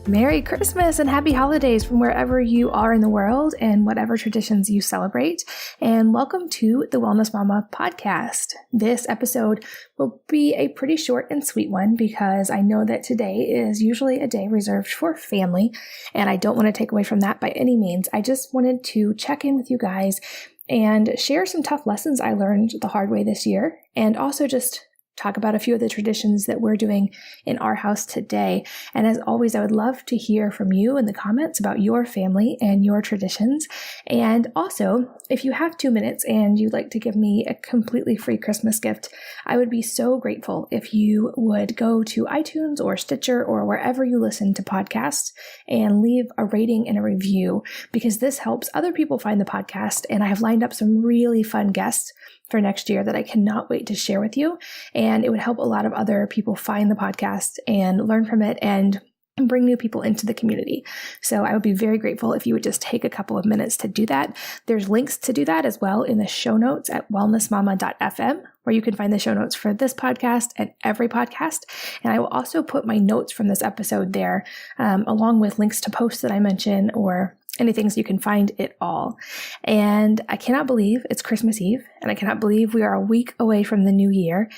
Merry Christmas and happy holidays from wherever you are in the world and whatever traditions you celebrate. And welcome to the Wellness Mama podcast. This episode will be a pretty short and sweet one because I know that today is usually a day reserved for family, and I don't want to take away from that by any means. I just wanted to check in with you guys and share some tough lessons I learned the hard way this year, and also just talk about a few of the traditions that we're doing in our house today. And as always, I would love to hear from you in the comments about your family and your traditions. And also, if you have 2 minutes and you'd like to give me a completely free Christmas gift, I would be so grateful if you would go to iTunes or Stitcher or wherever you listen to podcasts and leave a rating and a review, because this helps other people find the podcast. And I have lined up some really fun guests for next year that I cannot wait to share with you. And it would help a lot of other people find the podcast and learn from it and bring new people into the community. So I would be very grateful if you would just take a couple of minutes to do that. There's links to do that as well in the show notes at wellnessmama.fm, where you can find the show notes for this podcast and every podcast. And I will also put my notes from this episode there, along with links to posts that I mention or anything, so you can find it all. And I cannot believe it's Christmas Eve, and I cannot believe we are a week away from the new year.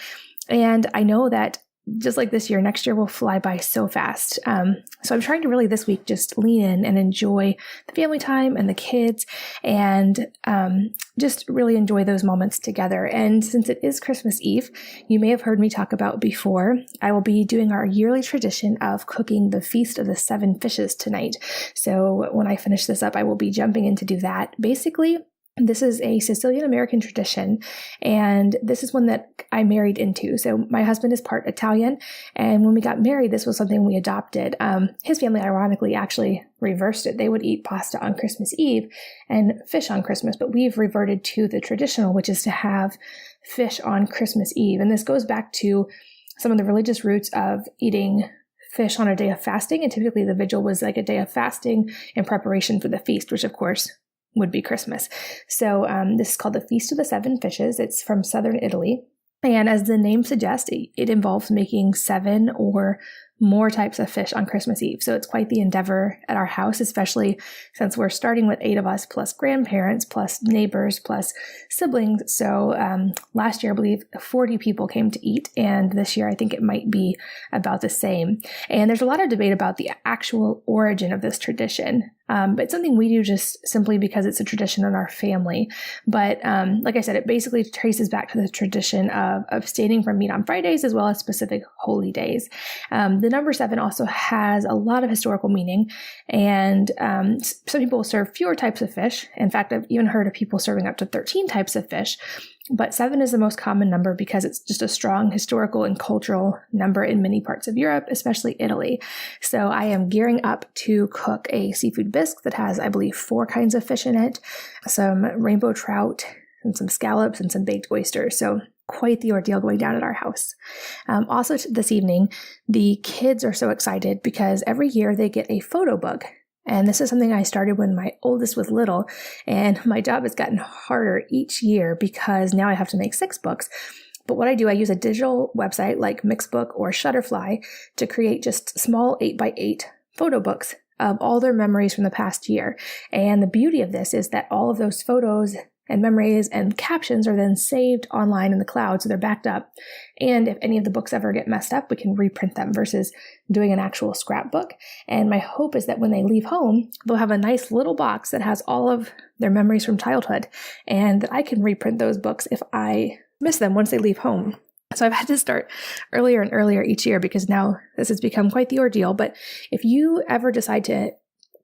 And I know that just like this year, next year will fly by so fast. So I'm trying to really this week just lean in and enjoy the family time and the kids, and just really enjoy those moments together. And since it is Christmas Eve, you may have heard me talk about before, I will be doing our yearly tradition of cooking the Feast of the Seven Fishes tonight. So when I finish this up, I will be jumping in to do that. Basically, this is a Sicilian American tradition, and this is one that I married into. So my husband is part Italian, and when we got married, this was something we adopted. His family, ironically, actually reversed it. They would eat pasta on Christmas Eve and fish on Christmas, but we've reverted to the traditional, which is to have fish on Christmas Eve. And this goes back to some of the religious roots of eating fish on a day of fasting, and typically the vigil was like a day of fasting in preparation for the feast, which of course would be Christmas. So this is called the Feast of the Seven Fishes. It's from southern Italy. And as the name suggests, it involves making 7 or more types of fish on Christmas Eve. So it's quite the endeavor at our house, especially since we're starting with 8 of us, plus grandparents, plus neighbors, plus siblings. So last year, I believe 40 people came to eat. And this year, I think it might be about the same. And there's a lot of debate about the actual origin of this tradition. But it's something we do just simply because it's a tradition in our family. But like I said, it basically traces back to the tradition of abstaining from meat on Fridays as well as specific holy days. The number 7 also has a lot of historical meaning, and some people serve fewer types of fish. In fact, I've even heard of people serving up to 13 types of fish. But 7 is the most common number because it's just a strong historical and cultural number in many parts of Europe, especially Italy. So I am gearing up to cook a seafood bisque that has, I believe, 4 kinds of fish in it, some rainbow trout, and some scallops, and some baked oysters. So quite the ordeal going down at our house. Also this evening, the kids are so excited because every year they get a photo book. And this is something I started when my oldest was little, and my job has gotten harder each year because now I have to make 6 books. But what I do, I use a digital website like Mixbook or Shutterfly to create just small 8x8 photo books of all their memories from the past year. And the beauty of this is that all of those photos and memories and captions are then saved online in the cloud, so they're backed up. And if any of the books ever get messed up, we can reprint them versus doing an actual scrapbook. And my hope is that when they leave home, they'll have a nice little box that has all of their memories from childhood, and that I can reprint those books if I miss them once they leave home. So I've had to start earlier and earlier each year because now this has become quite the ordeal. But if you ever decide to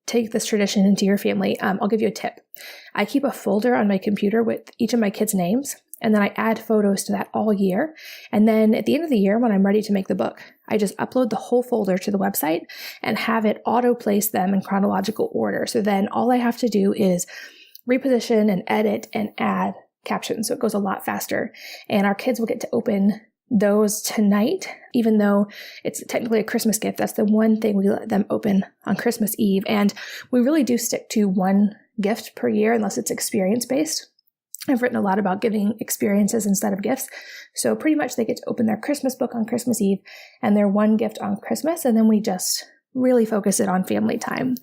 take this tradition into your family, I'll give you a tip. I keep a folder on my computer with each of my kids' names, and then I add photos to that all year. And then at the end of the year, when I'm ready to make the book, I just upload the whole folder to the website and have it auto-place them in chronological order. So then all I have to do is reposition and edit and add captions. So it goes a lot faster. And our kids will get to open those tonight, even though it's technically a Christmas gift. That's the one thing we let them open on Christmas Eve. And we really do stick to one gift per year unless it's experience-based. I've written a lot about giving experiences instead of gifts. So pretty much they get to open their Christmas book on Christmas Eve and their one gift on Christmas. And then we just really focus it on family time.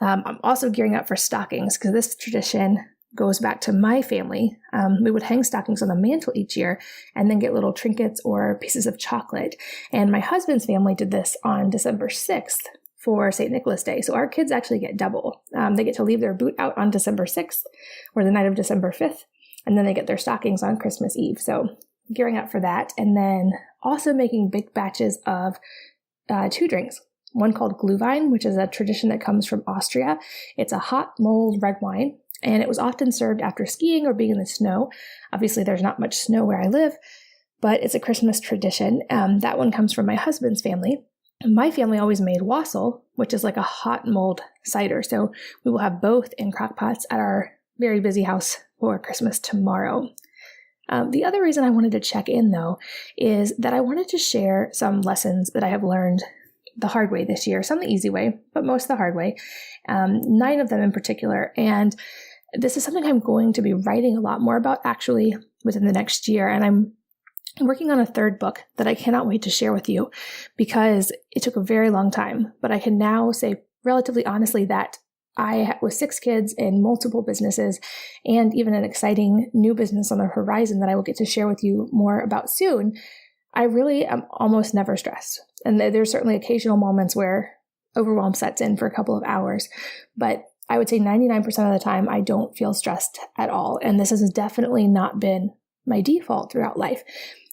I'm also gearing up for stockings because this tradition goes back to my family. We would hang stockings on the mantle each year and then get little trinkets or pieces of chocolate. And my husband's family did this on December 6th for St. Nicholas Day. So our kids actually get double. They get to leave their boot out on December 6th or the night of December 5th, and then they get their stockings on Christmas Eve. So gearing up for that. And then also making big batches of 2 drinks. One called Glühwein, which is a tradition that comes from Austria. It's a hot mulled red wine, and it was often served after skiing or being in the snow. Obviously, there's not much snow where I live, but it's a Christmas tradition. That one comes from my husband's family. My family always made wassail, which is like a hot mulled cider. So we will have both in crock pots at our very busy house for Christmas tomorrow. The other reason I wanted to check in, though, is that I wanted to share some lessons that I have learned the hard way this year, some the easy way, but most the hard way, 9 of them in particular. And this is something I'm going to be writing a lot more about actually within the next year. And I'm working on a 3rd book that I cannot wait to share with you because it took a very long time, but I can now say relatively honestly that with 6 kids and multiple businesses and even an exciting new business on the horizon that I will get to share with you more about soon, I really am almost never stressed. And there's certainly occasional moments where overwhelm sets in for a couple of hours, but I would say 99% of the time I don't feel stressed at all. And this has definitely not been my default throughout life.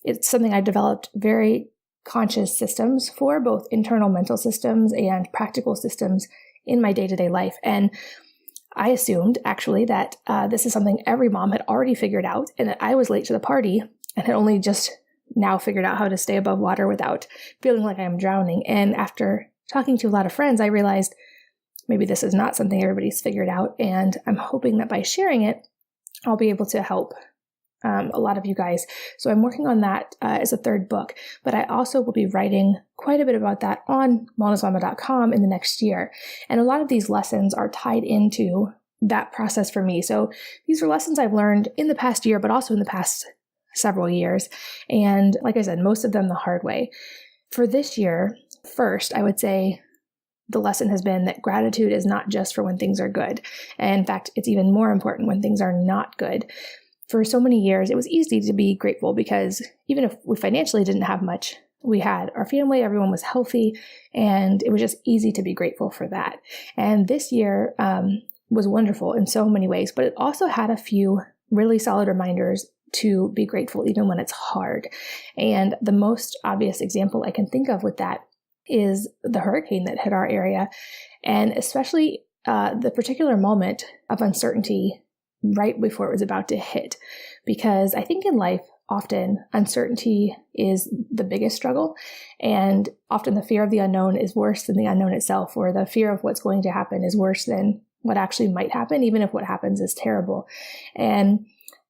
It's something I developed very conscious systems for, both internal mental systems and practical systems in my day-to-day life. And I assumed actually that this is something every mom had already figured out and that I was late to the party and had only just now figured out how to stay above water without feeling like I'm drowning. And after talking to a lot of friends, I realized maybe this is not something everybody's figured out. And I'm hoping that by sharing it, I'll be able to help a lot of you guys. So I'm working on that as a 3rd book, but I also will be writing quite a bit about that on wellnessmama.com in the next year. And a lot of these lessons are tied into that process for me. So these are lessons I've learned in the past year, but also in the past several years. And like I said, most of them the hard way. For this year, first, I would say the lesson has been that gratitude is not just for when things are good. And in fact, it's even more important when things are not good. For so many years, it was easy to be grateful because even if we financially didn't have much, we had our family, everyone was healthy, and it was just easy to be grateful for that. And this year was wonderful in so many ways, but it also had a few really solid reminders to be grateful even when it's hard. And the most obvious example I can think of with that is the hurricane that hit our area, and especially the particular moment of uncertainty right before it was about to hit. Because I think in life, often uncertainty is the biggest struggle, and often the fear of the unknown is worse than the unknown itself, or the fear of what's going to happen is worse than what actually might happen, even if what happens is terrible. And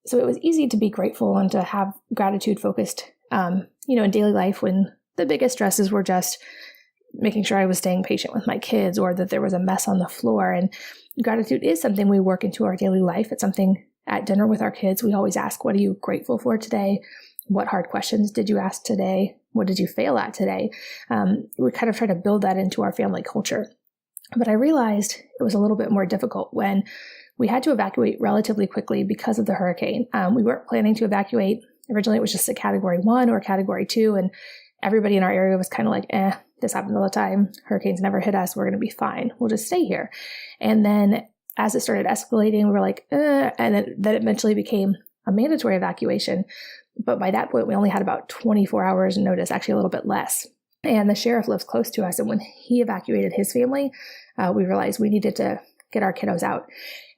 so it was easy to be grateful and to have gratitude focused, in daily life when the biggest stresses were just making sure I was staying patient with my kids or that there was a mess on the floor. And gratitude is something we work into our daily life. It's something at dinner with our kids. We always ask, what are you grateful for today? What hard questions did you ask today? What did you fail at today? We kind of try to build that into our family culture. But I realized it was a little bit more difficult when we had to evacuate relatively quickly because of the hurricane. We weren't planning to evacuate. Originally, it was just a category 1 or category 2, and everybody in our area was kind of like, this happens all the time. Hurricanes never hit us. We're going to be fine. We'll just stay here. And then as it started escalating, we were like, and then it eventually became a mandatory evacuation. But by that point, we only had about 24 hours notice, actually a little bit less. And the sheriff lives close to us. And when he evacuated his family, we realized we needed to get our kiddos out.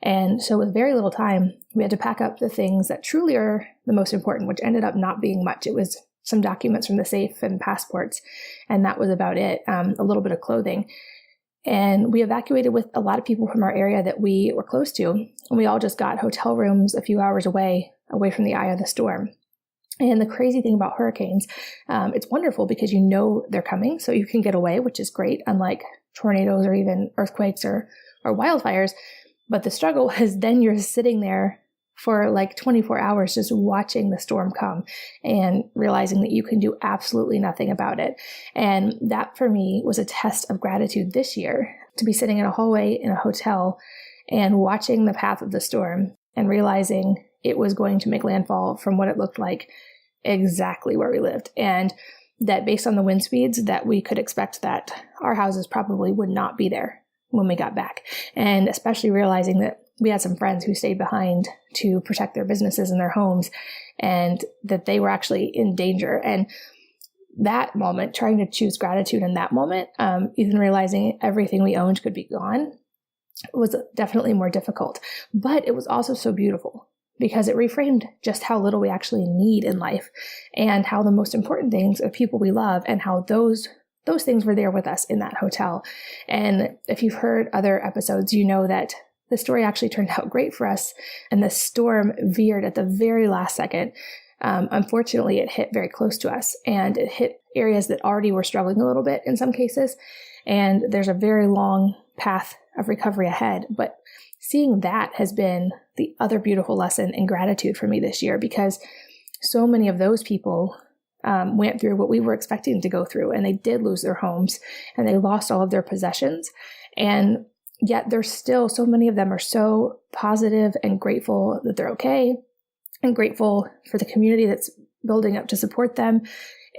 And so with very little time, we had to pack up the things that truly are the most important, which ended up not being much. It was some documents from the safe and passports, and that was about it, a little bit of clothing. And we evacuated with a lot of people from our area that we were close to, and we all just got hotel rooms a few hours away from the eye of the storm. And the crazy thing about hurricanes, it's wonderful because you know they're coming, so you can get away, which is great, unlike tornadoes or even earthquakes or wildfires. But the struggle is then you're sitting there for like 24 hours just watching the storm come and realizing that you can do absolutely nothing about it. And that for me was a test of gratitude this year, to be sitting in a hallway in a hotel and watching the path of the storm and realizing it was going to make landfall from what it looked like exactly where we lived. And that based on the wind speeds that we could expect that our houses probably would not be there when we got back. And especially realizing that we had some friends who stayed behind to protect their businesses and their homes, and that they were actually in danger. And that moment, trying to choose gratitude in that moment, even realizing everything we owned could be gone, was definitely more difficult. But it was also so beautiful because it reframed just how little we actually need in life, and how the most important things are people we love, and how those things were there with us in that hotel. And if you've heard other episodes, you know that the story actually turned out great for us, and the storm veered at the very last second. Unfortunately, it hit very close to us, and it hit areas that already were struggling a little bit in some cases. And there's a very long path of recovery ahead. But seeing that has been the other beautiful lesson in gratitude for me this year, because so many of those people went through what we were expecting to go through, and they did lose their homes and they lost all of their possessions. And yet there's still, so many of them are so positive and grateful that they're okay, and grateful for the community that's building up to support them.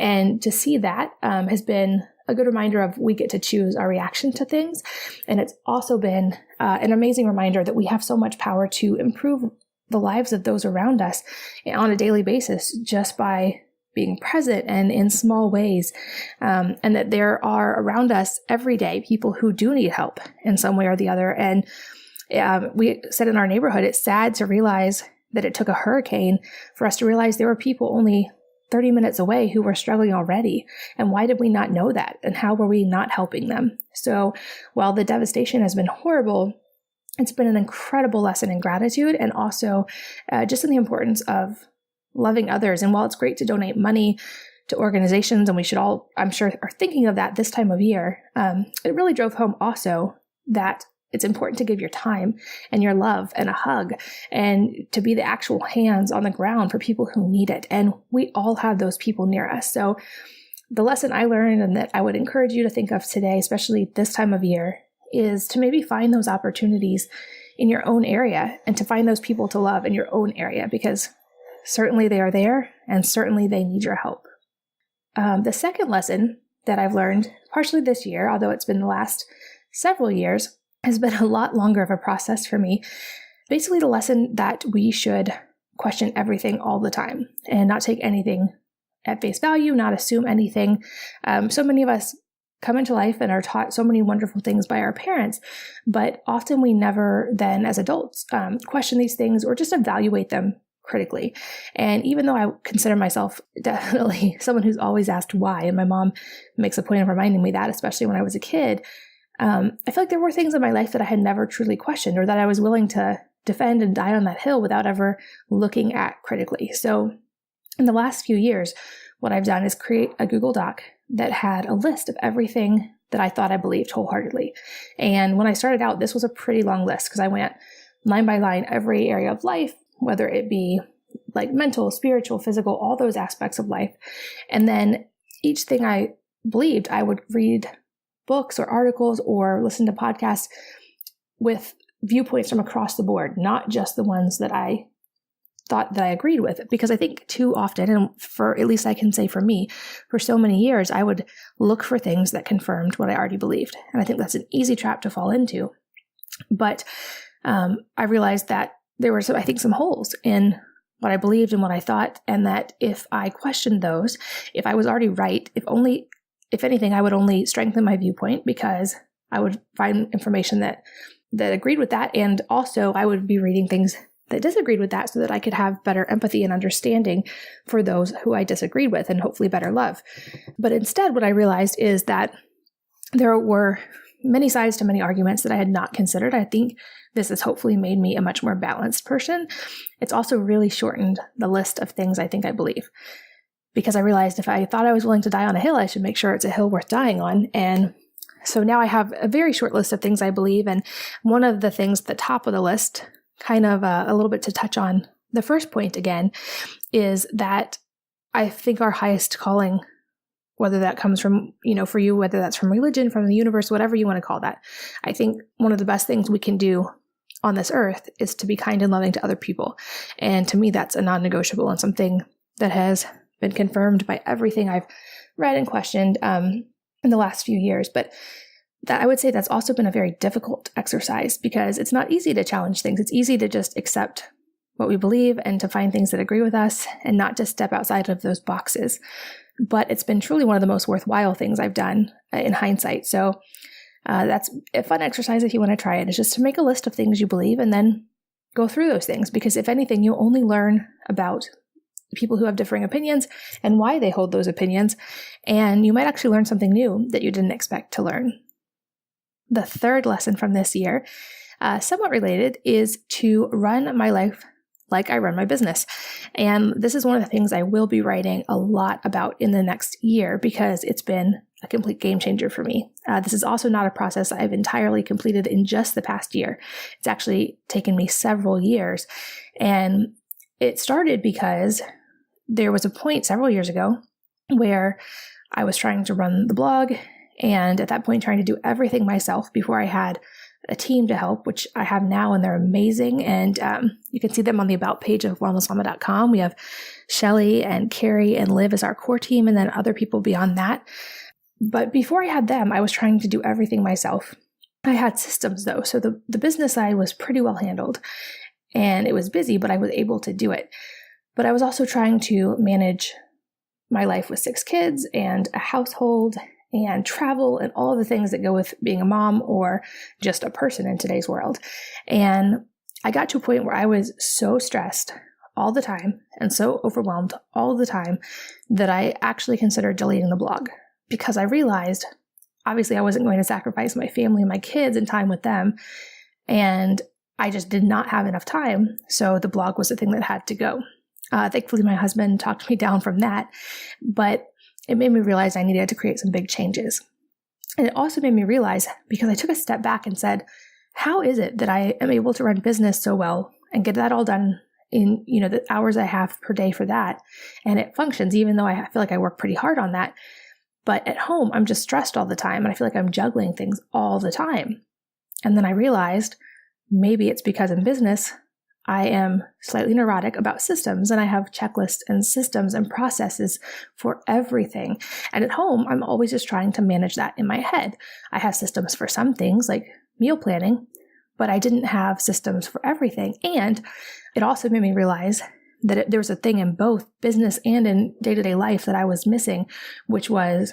And to see that has been a good reminder of we get to choose our reaction to things. And it's also been an amazing reminder that we have so much power to improve the lives of those around us on a daily basis, just by being present and in small ways, and that there are around us every day people who do need help in some way or the other. And we said in our neighborhood, it's sad to realize that it took a hurricane for us to realize there were people only 30 minutes away who were struggling already. And why did we not know that? And how were we not helping them? So while the devastation has been horrible, it's been an incredible lesson in gratitude, and also just in the importance of loving others. And while it's great to donate money to organizations, and we should all, I'm sure, are thinking of that this time of year, it really drove home also that it's important to give your time and your love and a hug, and to be the actual hands on the ground for people who need it. And we all have those people near us. So the lesson I learned, and that I would encourage you to think of today, especially this time of year, is to maybe find those opportunities in your own area, and to find those people to love in your own area, because certainly they are there, and certainly they need your help. The second lesson that I've learned, partially this year, although it's been the last several years, has been a lot longer of a process for me. Basically, the lesson that we should question everything all the time and not take anything at face value, not assume anything. So many of us come into life and are taught so many wonderful things by our parents, but often we never then, as adults, question these things or just evaluate them critically. And even though I consider myself definitely someone who's always asked why, and my mom makes a point of reminding me that, especially when I was a kid, I feel like there were things in my life that I had never truly questioned, or that I was willing to defend and die on that hill without ever looking at critically. So in the last few years, what I've done is create a Google Doc that had a list of everything that I thought I believed wholeheartedly. And when I started out, this was a pretty long list, because I went line by line, every area of life, whether it be like mental, spiritual, physical, all those aspects of life. And then each thing I believed, I would read books or articles or listen to podcasts with viewpoints from across the board, not just the ones that I thought that I agreed with. Because I think too often, and for at least I can say for me, for so many years, I would look for things that confirmed what I already believed. And I think that's an easy trap to fall into. But I realized that there were some holes in what I believed and what I thought, and that if I questioned those, if I was already right, if anything, I would only strengthen my viewpoint, because I would find information that agreed with that. And also I would be reading things that disagreed with that, so that I could have better empathy and understanding for those who I disagreed with, and hopefully better love. But instead, what I realized is that there were many sides to many arguments that I had not considered. I think this has hopefully made me a much more balanced person. It's also really shortened the list of things I think I believe, because I realized if I thought I was willing to die on a hill, I should make sure it's a hill worth dying on. And so now I have a very short list of things I believe. And one of the things at the top of the list kind of a little bit to touch on the first point again, is that I think our highest calling, whether that comes from, for you, whether that's from religion, from the universe, whatever you want to call that, I think one of the best things we can do on this earth is to be kind and loving to other people. And to me, that's a non-negotiable and something that has been confirmed by everything I've read and questioned in the last few years. But that I would say that's also been a very difficult exercise because it's not easy to challenge things. It's easy to just accept what we believe and to find things that agree with us and not just step outside of those boxes. But it's been truly one of the most worthwhile things I've done in hindsight. So that's a fun exercise if you want to try it, is just to make a list of things you believe and then go through those things. Because if anything, you'll only learn about people who have differing opinions and why they hold those opinions. And you might actually learn something new that you didn't expect to learn. The third lesson from this year, somewhat related, is to run my life like I run my business. And this is one of the things I will be writing a lot about in the next year because it's been a complete game changer for me. This is also not a process I've entirely completed in just the past year. It's actually taken me several years. And it started because there was a point several years ago where I was trying to run the blog, and at that point trying to do everything myself before I had a team to help, which I have now, and they're amazing. And you can see them on the About page of wellnessmama.com. We have Shelly and Carrie and Liv as our core team, and then other people beyond that. But before I had them, I was trying to do everything myself. I had systems though, so the business side was pretty well handled, and it was busy, but I was able to do it. But I was also trying to manage my life with 6 kids and a household and travel and all of the things that go with being a mom or just a person in today's world. And I got to a point where I was so stressed all the time and so overwhelmed all the time that I actually considered deleting the blog because I realized, obviously, I wasn't going to sacrifice my family and my kids and time with them. And I just did not have enough time. So the blog was the thing that had to go. Thankfully, my husband talked me down from that, but it made me realize I needed to create some big changes. And it also made me realize, because I took a step back and said, how is it that I am able to run business so well and get that all done in, the hours I have per day for that? And it functions, even though I feel like I work pretty hard on that. But at home, I'm just stressed all the time. And I feel like I'm juggling things all the time. And then I realized maybe it's because in business, I am slightly neurotic about systems, and I have checklists and systems and processes for everything. And at home, I'm always just trying to manage that in my head. I have systems for some things like meal planning, but I didn't have systems for everything. And it also made me realize that there was a thing in both business and in day-to-day life that I was missing, which was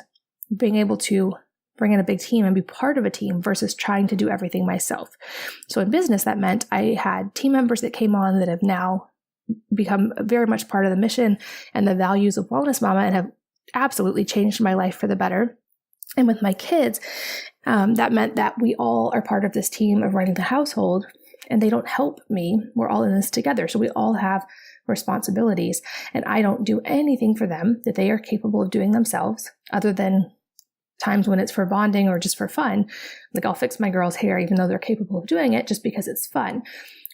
being able to bring in a big team and be part of a team versus trying to do everything myself. So in business, that meant I had team members that came on that have now become very much part of the mission and the values of Wellness Mama and have absolutely changed my life for the better. And with my kids, that meant that we all are part of this team of running the household, and they don't help me. We're all in this together. So we all have responsibilities, and I don't do anything for them that they are capable of doing themselves other than times when it's for bonding or just for fun. Like I'll fix my girls' hair even though they're capable of doing it just because it's fun.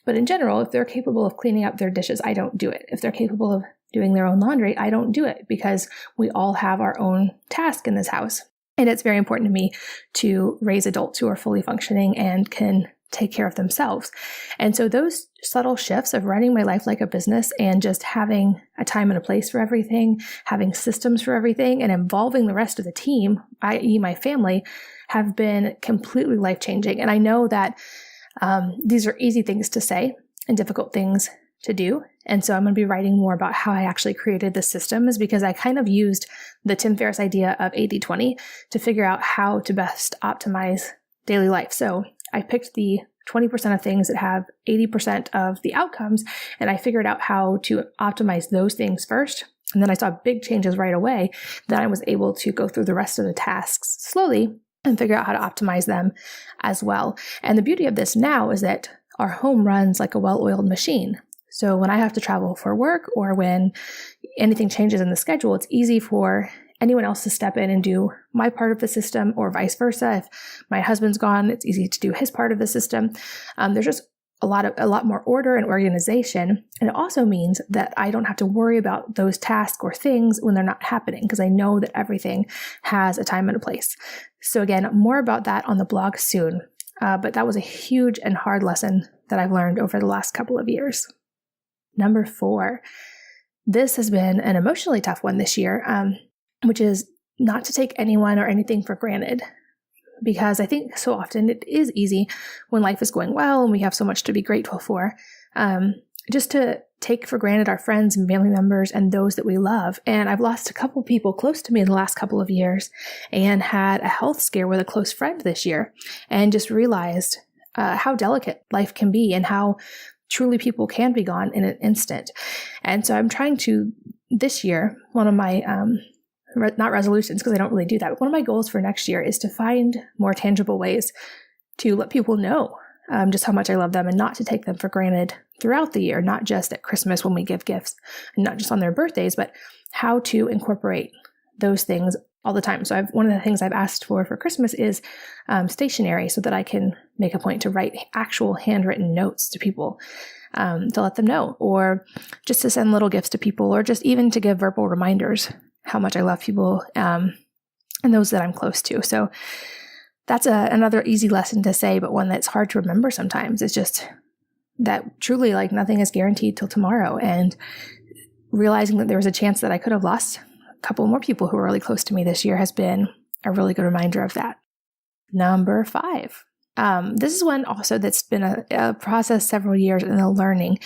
But in general, if they're capable of cleaning up their dishes, I don't do it. If they're capable of doing their own laundry, I don't do it because we all have our own task in this house. And it's very important to me to raise adults who are fully functioning and can take care of themselves. And so those subtle shifts of running my life like a business and just having a time and a place for everything, having systems for everything, and involving the rest of the team, i.e. my family, have been completely life-changing. And I know that these are easy things to say and difficult things to do. And so I'm going to be writing more about how I actually created the systems, because I kind of used the Tim Ferriss idea of 80-20 to figure out how to best optimize daily life. So I picked the 20% of things that have 80% of the outcomes, and I figured out how to optimize those things first. And then I saw big changes right away. Then I was able to go through the rest of the tasks slowly and figure out how to optimize them as well. And the beauty of this now is that our home runs like a well-oiled machine. So when I have to travel for work or when anything changes in the schedule, it's easy for anyone else to step in and do my part of the system, or vice versa. If my husband's gone, it's easy to do his part of the system. There's just a lot more order and organization. And it also means that I don't have to worry about those tasks or things when they're not happening, because I know that everything has a time and a place. So again, more about that on the blog soon. But that was a huge and hard lesson that I've learned over the last couple of years. Number 4, this has been an emotionally tough one this year, which is not to take anyone or anything for granted. Because I think so often it is easy when life is going well and we have so much to be grateful for, just to take for granted our friends and family members and those that we love. And I've lost a couple people close to me in the last couple of years and had a health scare with a close friend this year, and just realized how delicate life can be and how truly people can be gone in an instant. And so I'm trying to, this year, one of my not resolutions, because I don't really do that, but one of my goals for next year is to find more tangible ways to let people know just how much I love them, and not to take them for granted throughout the year, not just at Christmas when we give gifts, and not just on their birthdays, but how to incorporate those things all the time. So one of the things I've asked for Christmas is stationery, so that I can make a point to write actual handwritten notes to people to let them know, or just to send little gifts to people, or just even to give verbal reminders how much I love people and those that I'm close to. So that's another easy lesson to say, but one that's hard to remember sometimes. It's just that truly, like, nothing is guaranteed till tomorrow. And realizing that there was a chance that I could have lost a couple more people who were really close to me this year has been a really good reminder of that. Number 5. This is one also that's been a process several years in the learning,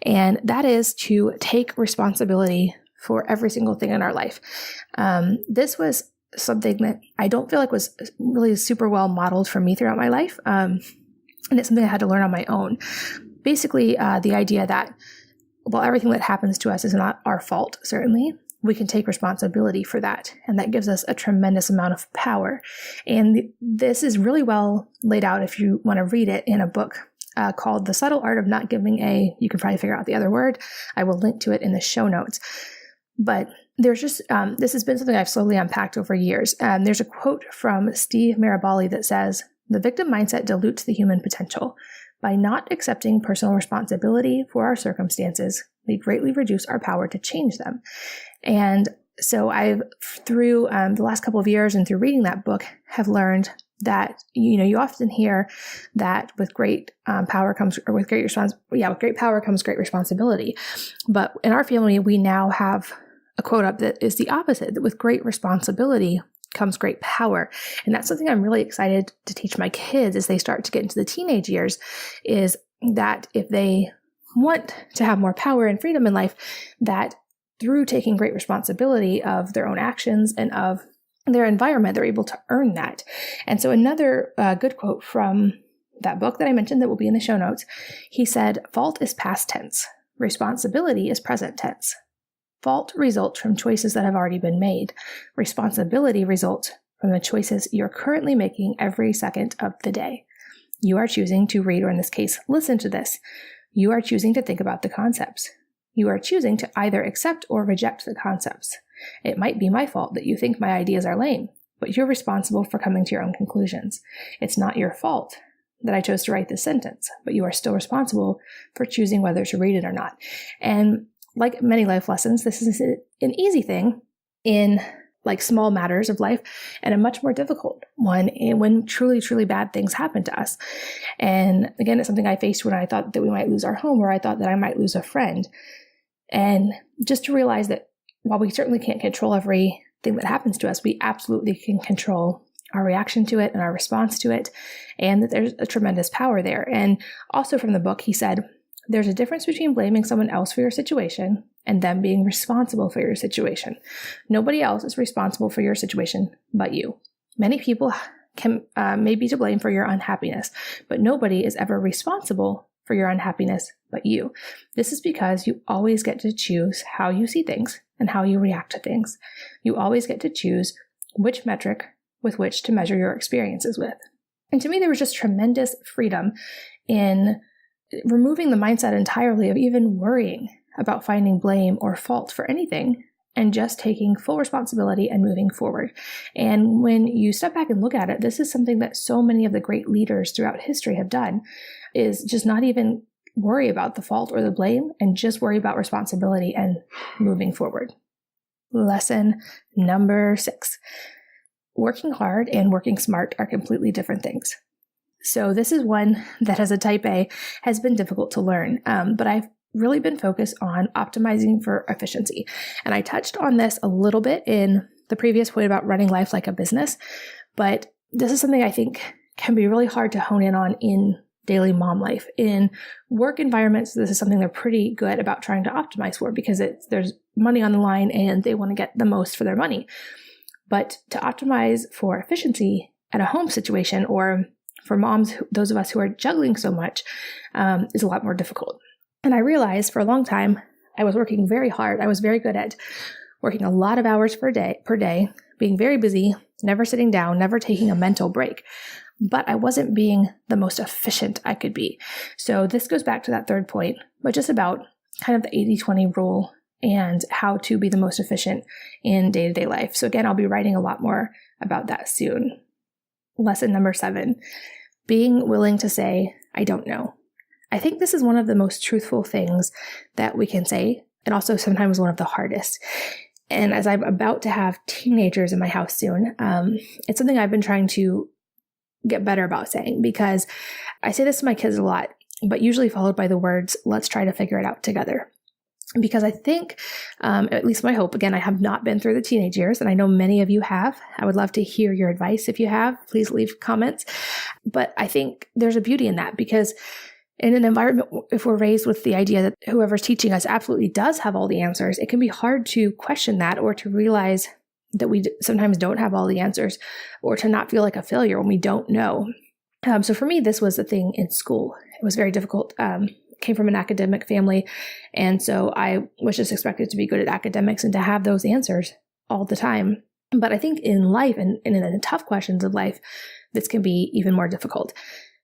and that is to take responsibility for every single thing in our life. This was something that I don't feel like was really super well modeled for me throughout my life. And it's something I had to learn on my own. Basically, the idea that, well, everything that happens to us is not our fault, certainly. We can take responsibility for that. And that gives us a tremendous amount of power. And this is really well laid out if you want to read it in a book called The Subtle Art of Not Giving a, you can probably figure out the other word. I will link to it in the show notes. But there's just, this has been something I've slowly unpacked over years. There's a quote from Steve Maraboli that says, "The victim mindset dilutes the human potential. By not accepting personal responsibility for our circumstances, we greatly reduce our power to change them." And so I've, through the last couple of years and through reading that book, have learned that, you often hear that with great power comes, or with great power comes great responsibility. But in our family, we now have a quote up that is the opposite, that with great responsibility comes great power. And that's something I'm really excited to teach my kids as they start to get into the teenage years, is that if they want to have more power and freedom in life, that through taking great responsibility of their own actions and of their environment, they're able to earn that. And so another good quote from that book that I mentioned that will be in the show notes, he said, "Fault is past tense. Responsibility is present tense. Fault results from choices that have already been made. Responsibility results from the choices you're currently making every second of the day. You are choosing to read, or in this case, listen to this. You are choosing to think about the concepts. You are choosing to either accept or reject the concepts. It might be my fault that you think my ideas are lame, but you're responsible for coming to your own conclusions. It's not your fault that I chose to write this sentence, but you are still responsible for choosing whether to read it or not." And like many life lessons, this is an easy thing in like small matters of life, and a much more difficult one when truly, truly bad things happen to us. And again, it's something I faced when I thought that we might lose our home, or I thought that I might lose a friend. And just to realize that while we certainly can't control everything that happens to us, we absolutely can control our reaction to it and our response to it, and that there's a tremendous power there. And also from the book, he said, "There's a difference between blaming someone else for your situation and them being responsible for your situation. Nobody else is responsible for your situation but you. Many people may be to blame for your unhappiness, but nobody is ever responsible for your unhappiness but you. This is because you always get to choose how you see things and how you react to things. You always get to choose which metric with which to measure your experiences with." And to me, there was just tremendous freedom in removing the mindset entirely of even worrying about finding blame or fault for anything, and just taking full responsibility and moving forward. And when you step back and look at it, this is something that so many of the great leaders throughout history have done, is just not even worry about the fault or the blame and just worry about responsibility and moving forward. Lesson number 6. Working hard and working smart are completely different things. So this is one that as a type A has been difficult to learn, but I've really been focused on optimizing for efficiency. And I touched on this a little bit in the previous point about running life like a business, but this is something I think can be really hard to hone in on in daily mom life. In work environments, this is something they're pretty good about trying to optimize for because there's money on the line and they want to get the most for their money. But to optimize for efficiency at a home situation or for moms, those of us who are juggling so much, is a lot more difficult. And I realized for a long time, I was working very hard. I was very good at working a lot of hours per day, being very busy, never sitting down, never taking a mental break. But I wasn't being the most efficient I could be. So this goes back to that third point, but just about kind of the 80-20 rule and how to be the most efficient in day-to-day life. So again, I'll be writing a lot more about that soon. Lesson number 7, being willing to say, I don't know. I think this is one of the most truthful things that we can say, and also sometimes one of the hardest. And as I'm about to have teenagers in my house soon, it's something I've been trying to get better about saying, because I say this to my kids a lot, but usually followed by the words, let's try to figure it out together. Because I think, at least my hope, again, I have not been through the teenage years, and I know many of you have. I would love to hear your advice. If you have, please leave comments. But I think there's a beauty in that, because in an environment, if we're raised with the idea that whoever's teaching us absolutely does have all the answers, it can be hard to question that or to realize that we sometimes don't have all the answers, or to not feel like a failure when we don't know. So for me, this was the thing in school. It was very difficult. Came from an academic family, and so I was just expected to be good at academics and to have those answers all the time. But I think in life and in the tough questions of life, this can be even more difficult.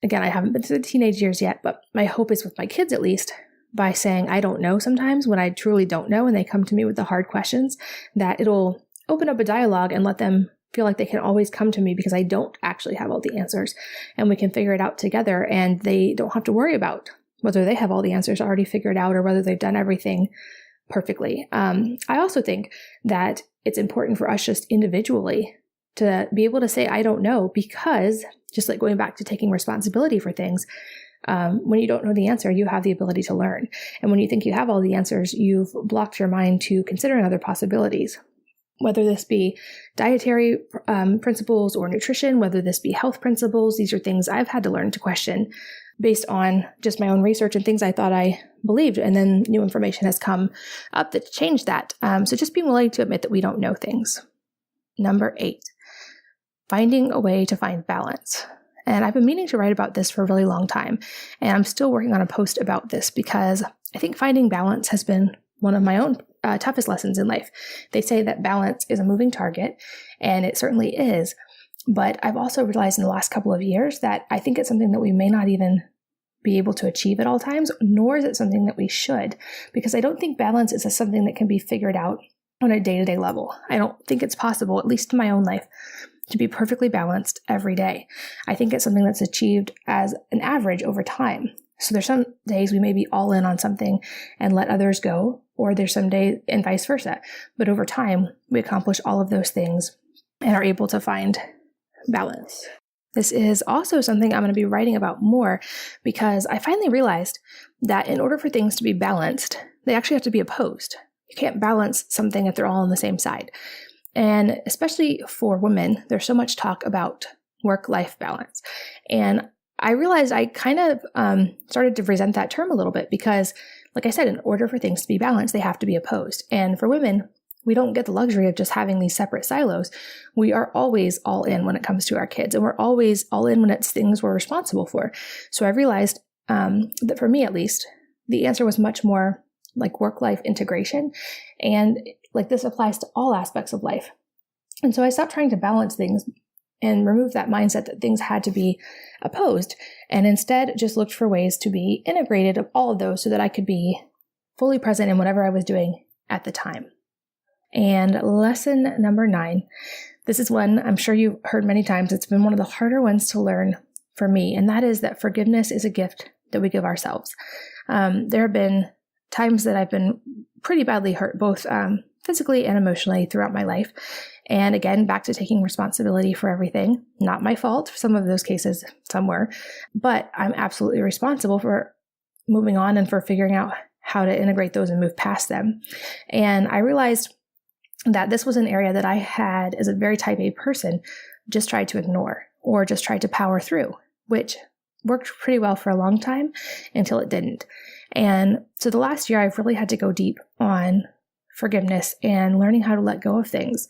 Again, I haven't been through the teenage years yet, but my hope is with my kids, at least, by saying I don't know sometimes when I truly don't know and they come to me with the hard questions, that it'll open up a dialogue and let them feel like they can always come to me because I don't actually have all the answers, and we can figure it out together, and they don't have to worry about whether they have all the answers already figured out or whether they've done everything perfectly. I also think that it's important for us just individually to be able to say, I don't know, because just like going back to taking responsibility for things, when you don't know the answer, you have the ability to learn. And when you think you have all the answers, you've blocked your mind to considering other possibilities, whether this be dietary principles or nutrition, whether this be health principles. These are things I've had to learn to question based on just my own research and things I thought I believed. And then new information has come up that changed that. So just being willing to admit that we don't know things. Number 8, finding a way to find balance. And I've been meaning to write about this for a really long time. And I'm still working on a post about this because I think finding balance has been one of my own toughest lessons in life. They say that balance is a moving target, and it certainly is. But I've also realized in the last couple of years that I think it's something that we may not even be able to achieve at all times, nor is it something that we should, because I don't think balance is something that can be figured out on a day-to-day level. I don't think it's possible, at least in my own life, to be perfectly balanced every day. I think it's something that's achieved as an average over time. So there's some days we may be all in on something and let others go, or there's some days and vice versa. But over time, we accomplish all of those things and are able to find balance. This is also something I'm going to be writing about more because I finally realized that in order for things to be balanced, they actually have to be opposed. You can't balance something if they're all on the same side. And especially for women, there's so much talk about work-life balance. And I realized I kind of started to resent that term a little bit because, like I said, in order for things to be balanced, they have to be opposed. And for women, we don't get the luxury of just having these separate silos. We are always all in when it comes to our kids, and we're always all in when it's things we're responsible for. So I realized that for me, at least, the answer was much more like work-life integration. And like this applies to all aspects of life. And so I stopped trying to balance things and remove that mindset that things had to be opposed, and instead just looked for ways to be integrated of all of those so that I could be fully present in whatever I was doing at the time. And lesson number 9, this is one I'm sure you've heard many times. It's been one of the harder ones to learn for me, and that is that forgiveness is a gift that we give ourselves. There have been times that I've been pretty badly hurt, both physically and emotionally throughout my life. And again, back to taking responsibility for everything. Not my fault. Some of those cases, some were, but I'm absolutely responsible for moving on and for figuring out how to integrate those and move past them. And I realized that this was an area that I had, as a very type A person, just tried to ignore or just tried to power through, which worked pretty well for a long time until it didn't. And so the last year, I've really had to go deep on forgiveness and learning how to let go of things.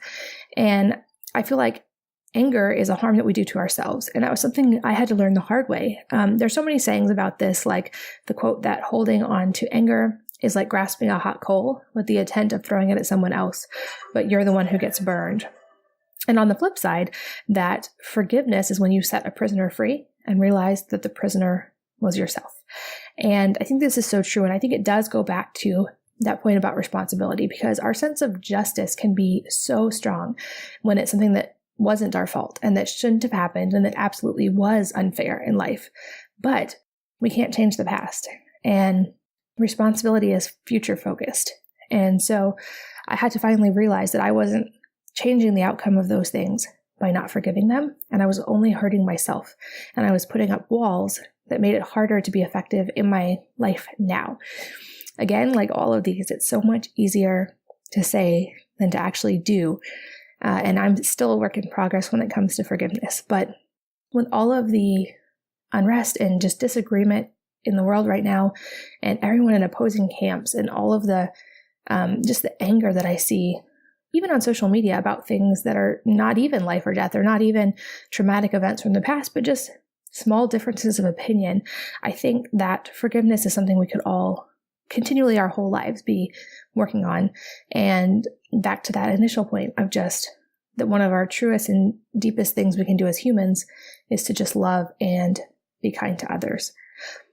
And I feel like anger is a harm that we do to ourselves. And that was something I had to learn the hard way. There's so many sayings about this, like the quote that holding on to anger is like grasping a hot coal with the intent of throwing it at someone else, but you're the one who gets burned. And on the flip side, that forgiveness is when you set a prisoner free and realize that the prisoner was yourself. And I think this is so true. And I think it does go back to that point about responsibility, because our sense of justice can be so strong when it's something that wasn't our fault and that shouldn't have happened and that absolutely was unfair in life. But we can't change the past. And responsibility is future focused. And so I had to finally realize that I wasn't changing the outcome of those things by not forgiving them. And I was only hurting myself. And I was putting up walls that made it harder to be effective in my life now. Again, like all of these, it's so much easier to say than to actually do. And I'm still a work in progress when it comes to forgiveness. But with all of the unrest and just disagreement in the world right now, and everyone in opposing camps, and all of the just the anger that I see, even on social media, about things that are not even life or death, or not even traumatic events from the past, but just small differences of opinion, I think that forgiveness is something we could all continually our whole lives be working on. And back to that initial point of just that one of our truest and deepest things we can do as humans is to just love and be kind to others.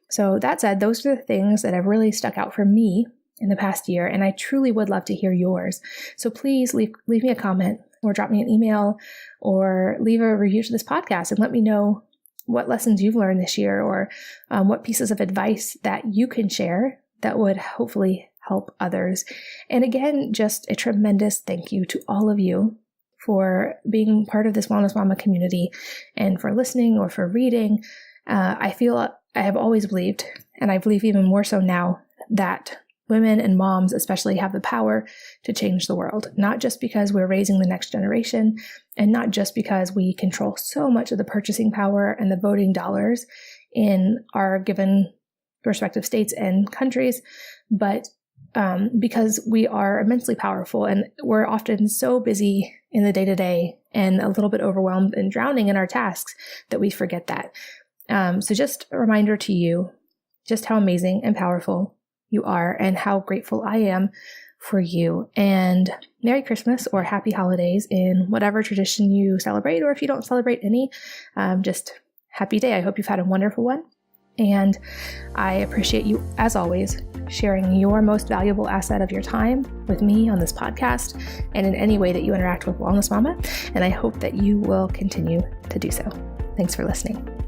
So that said, those are the things that have really stuck out for me in the past year, and I truly would love to hear yours. So please leave me a comment or drop me an email or leave a review to this podcast and let me know what lessons you've learned this year, or what pieces of advice that you can share that would hopefully help others. And again, just a tremendous thank you to all of you for being part of this Wellness Mama community and for listening or for reading. I feel I have always believed, and I believe even more so now, that women and moms especially have the power to change the world, not just because we're raising the next generation, and not just because we control so much of the purchasing power and the voting dollars in our given respective states and countries, but because we are immensely powerful, and we're often so busy in the day-to-day and a little bit overwhelmed and drowning in our tasks that we forget that. So just a reminder to you just how amazing and powerful you are and how grateful I am for you. And Merry Christmas or Happy Holidays in whatever tradition you celebrate, or if you don't celebrate any, just happy day. I hope you've had a wonderful one. And I appreciate you, as always, sharing your most valuable asset of your time with me on this podcast and in any way that you interact with Wellness Mama. And I hope that you will continue to do so. Thanks for listening.